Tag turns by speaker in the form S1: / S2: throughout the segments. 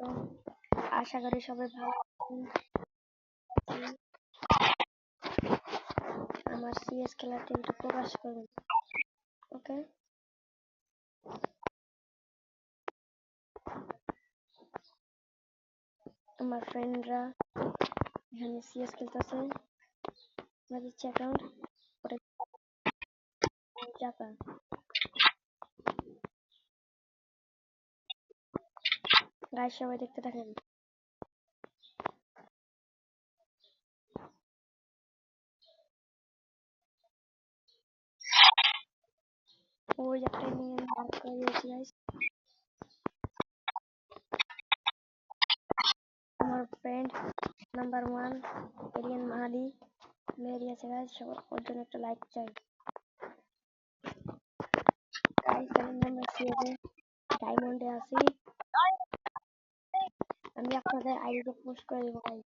S1: আলাইকুম। আশা করি সবাই ভালো আছেন। আমার সিএস খেলার টিমটা প্রকাশ করুন। ওকে, আমার ফ্রেন্ডরা এখানে সিএস খেলতেছে। আমরা দিচ্ছি অ্যাকাউন্ট ওটা টাকা। গাইস সবাই দেখতে থাকেন। ওই একটা ইনিংস মার্ক করে দিয়েছি গাইস। আমার ফ্রেন্ড নাম্বার 1 এরিয়ান মাহাদি মেরে দিয়েছে গাইস। সবার ওর জন্য একটা লাইক চাই গাইস। আমরা সিএসে ডায়মন্ডে আছি। আমি আপনাদের আইডিটা পোস্ট করে দেবো গাইস।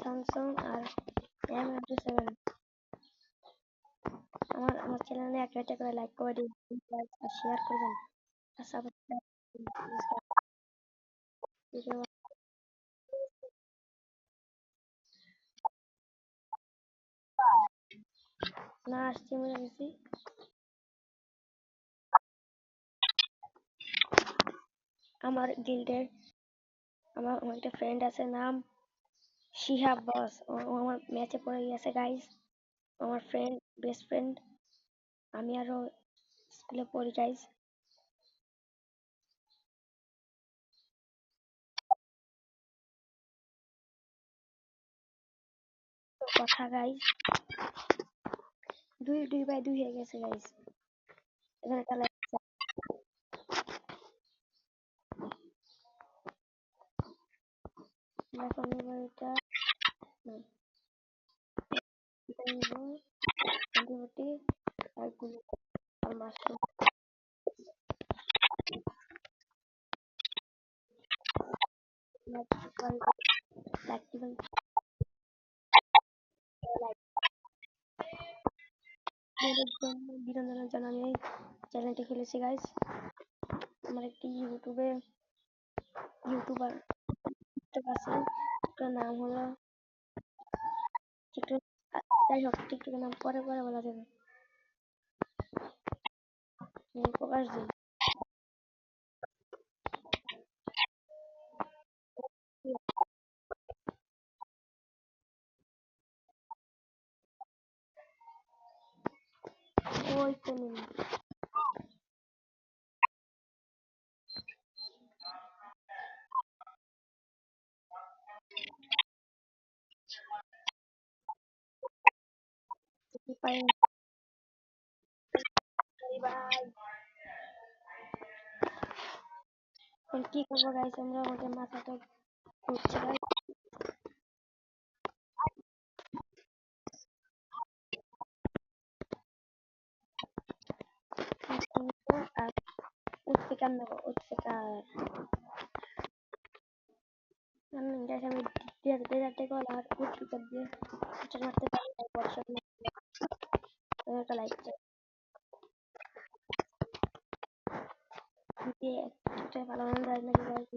S1: থমসন আর M57 আমার চ্যানেলে একটা করে লাইক করে দিন আর শেয়ার করবেন আর সাবস্ক্রাইব না আসছি মনে গেছি। আমার গিল্ডের আমার একটা ফ্রেন্ড আছে নাম শিহাব বস। ও আমার ম্যাচে পড়ে গিয়েছে গাইস। আমার ফ্রেন্ড বেস্ট ফ্রেন্ড। আমি আরো স্কুলে পড়ি গাইস। কথা গাইস 2-2 হয়ে গেছে গাইস। এখানে একটা লাইক এখন এটা অ্যান্টিবায়োটিক আর গুলো আর মাশরুম প্র্যাকটিক্যাল বিনোদনের জন্য আমি এই চ্যানেলটি খুলেছি গাইস। আমার একটি ইউটিউবার আছে, ওটার নাম হলো টিকটক। যাই হোক টিকটকের নাম পরে পরে বলা যাবে। প্রকাশ দিই ওই তো নিন ভাই। এখন কি করবো গাইস, আমরা আমাদের মাথাটা ঘুরছে গাইস। আর উৎপিকার নেবো উৎপিকার। গাইস আমি ডেজার্টে কল আর উৎপিকার দিয়ে মারতে পারি। একটা লাইক দিয়ে একটা ভালো মন্দ নাকি গাইস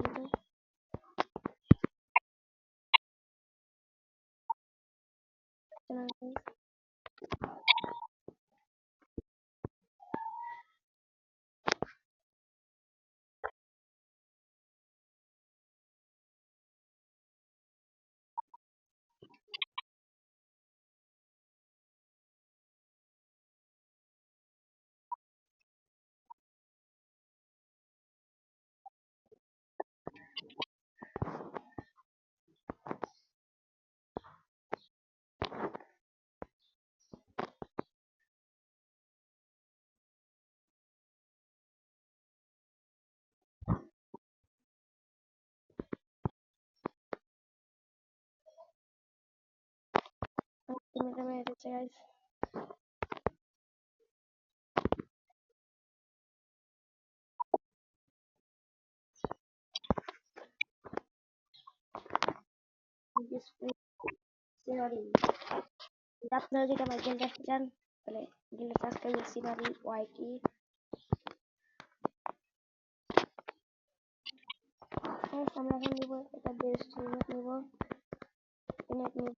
S1: কিন্তু মেরে মেরে দিচ্ছে গাইস। this free Sirori. আপনারা যদি আমার গিল্ডে আসতে চান তাহলে গিল্ডে সার্চ করবেন সিনারি ওয়াইটি। আমরা এখন নিব এটা বেস্ট ইউনিট নিব, ইউনিট নিব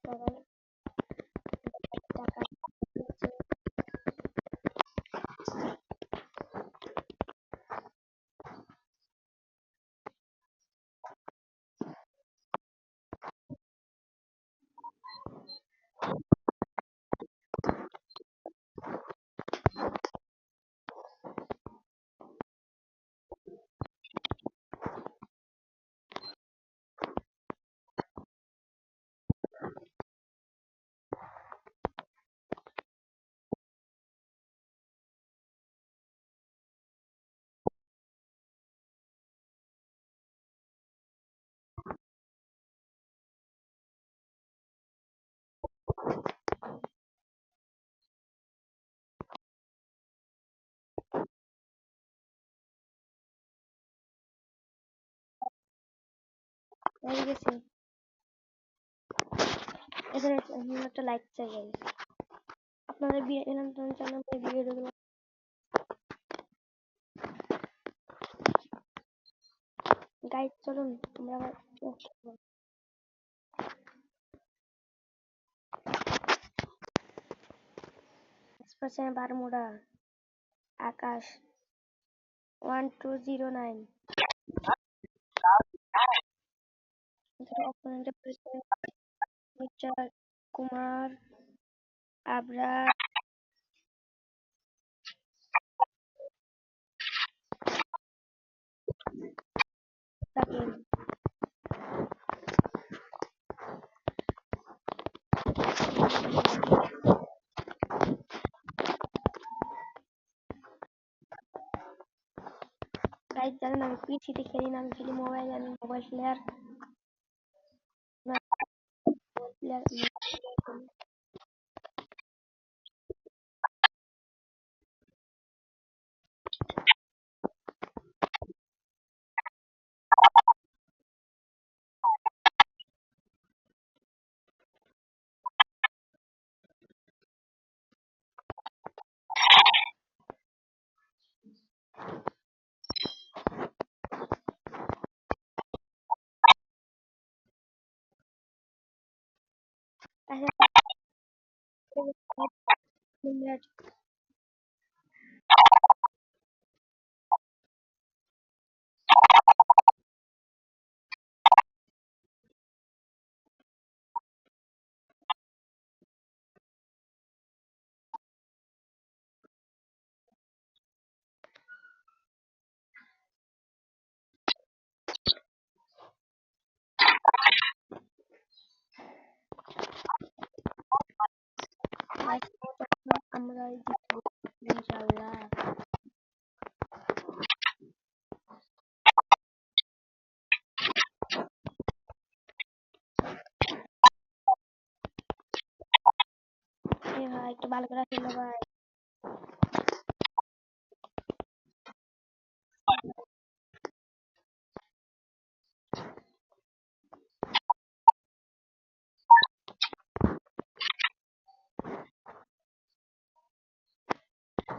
S1: সবাই টাকা দিচ্ছে। হয়ে গেছে। এখানে একটা লাইক চাই গাইস। আপনাদের বিনোদন চ্যানেলে ভিডিওগুলো গাইস চলুন আমরা আবার এক্সপ্রেশন বারমুডা আকাশ 1209 অপোনেন্টের পরিচয় মিস্টার কুমার আবরা তাকিন। গাইস জানেন আমি পিসিতে খেলি না, আমি খেলি মোবাইল, আমি মোবাইল প্লেয়ার প্লেয়ার। আমরা ইনশাআল্লাহ ভাই একটু ভালো করে খেলো ভাই।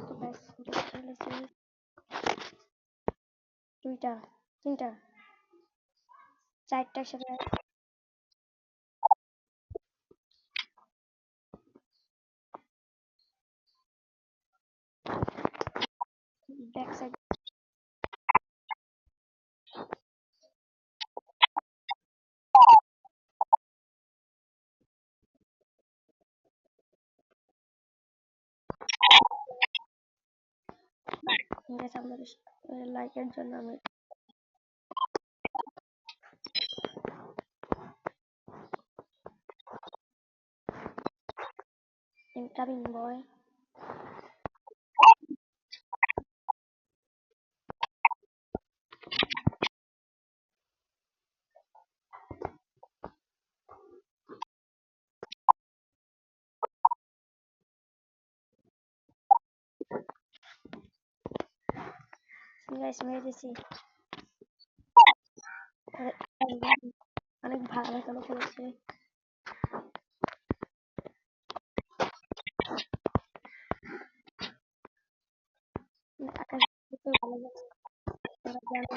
S1: তো ব্যাস খেলেছি দুইটা তিনটা চারটার সাথে ব্যাক সাইড গেছে। আপনাদের লাইকের জন্য আমি ইনকামিং বয়। গাইস মেরে দিছি অনেক ভালো ভালো খেলেছে আকাশ ভালো গেছে ওরা জানে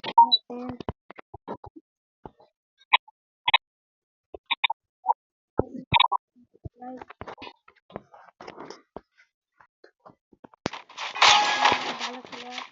S1: ভালো খেলোয়াড়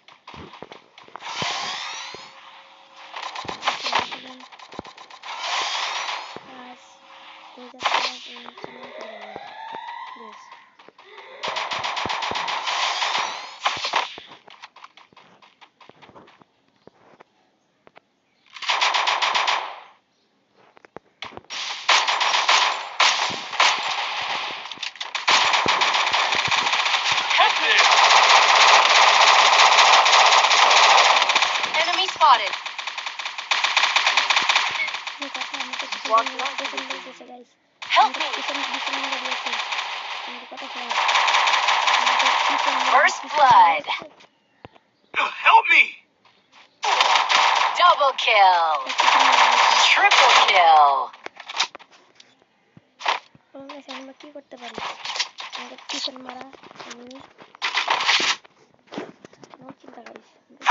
S2: Enemy spotted. Help me. First blood.
S3: Help me!
S2: Double kill. Triple kill.
S1: আমরা কি করতে পারি আমাদের পিছন মারা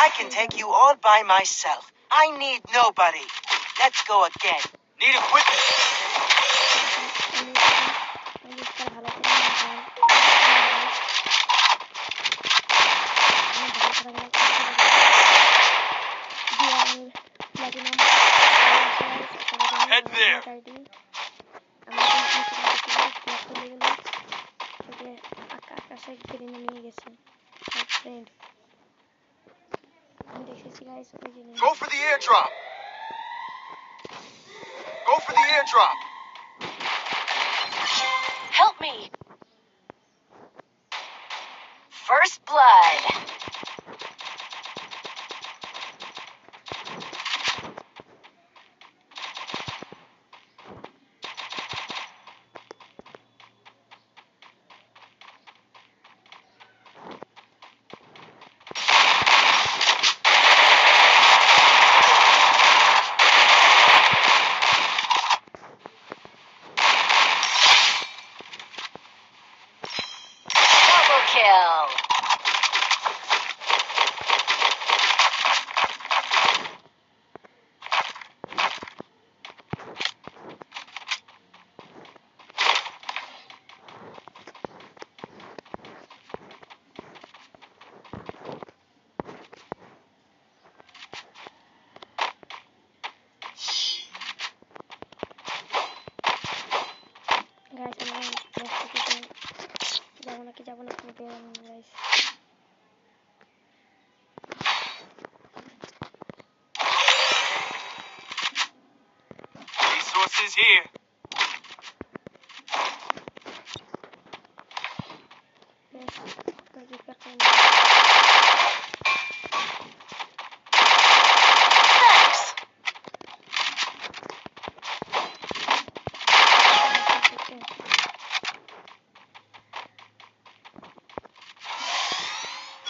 S3: I can take you all by myself. I need nobody. Let's go again. Need equipment. Head there.
S1: আকাশে গ্রিনে নিয়ে গেছে ফ্রেন্ড আমি দেখেছি গাইস ওই জিনিস
S3: Go for the airdrop. Go for the airdrop.
S2: Help me. First blood. Double kill.
S1: Guys আমরা যাবো না কোনো পেলাম না guys
S3: Resources here.
S2: Thanks.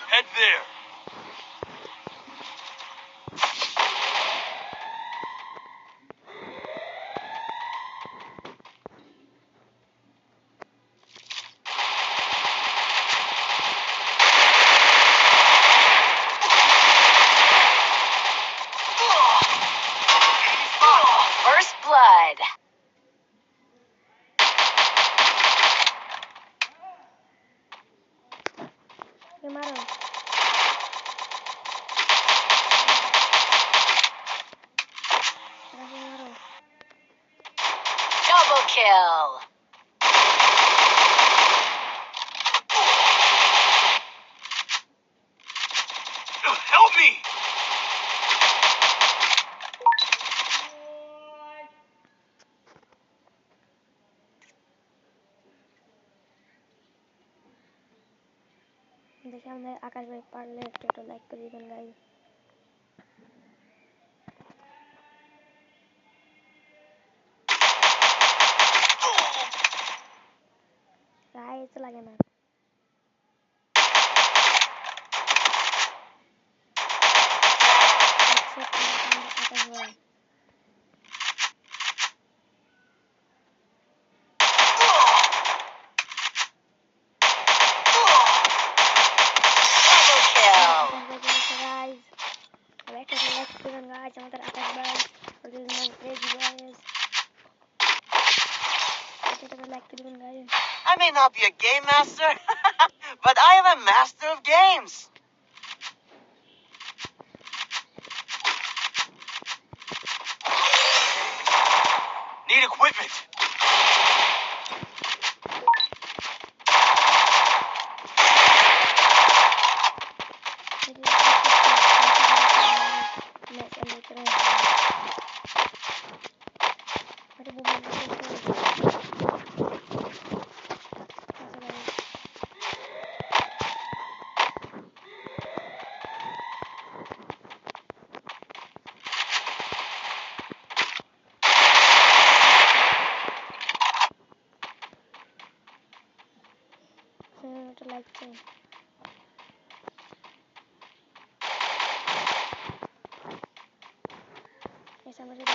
S3: Head there.
S2: First blood.
S1: মারো মারো
S2: Double kill.
S3: Help me!
S1: দেখে আমাদের আকাশ ভাই পারলে একটু লাইক করে দিবেন গাইস গাইস লাগে না করে দিবেন guys.
S3: I may not be a game master, but I am a master of games. Need equipment.
S1: Like চাই। Guys, আমার যদি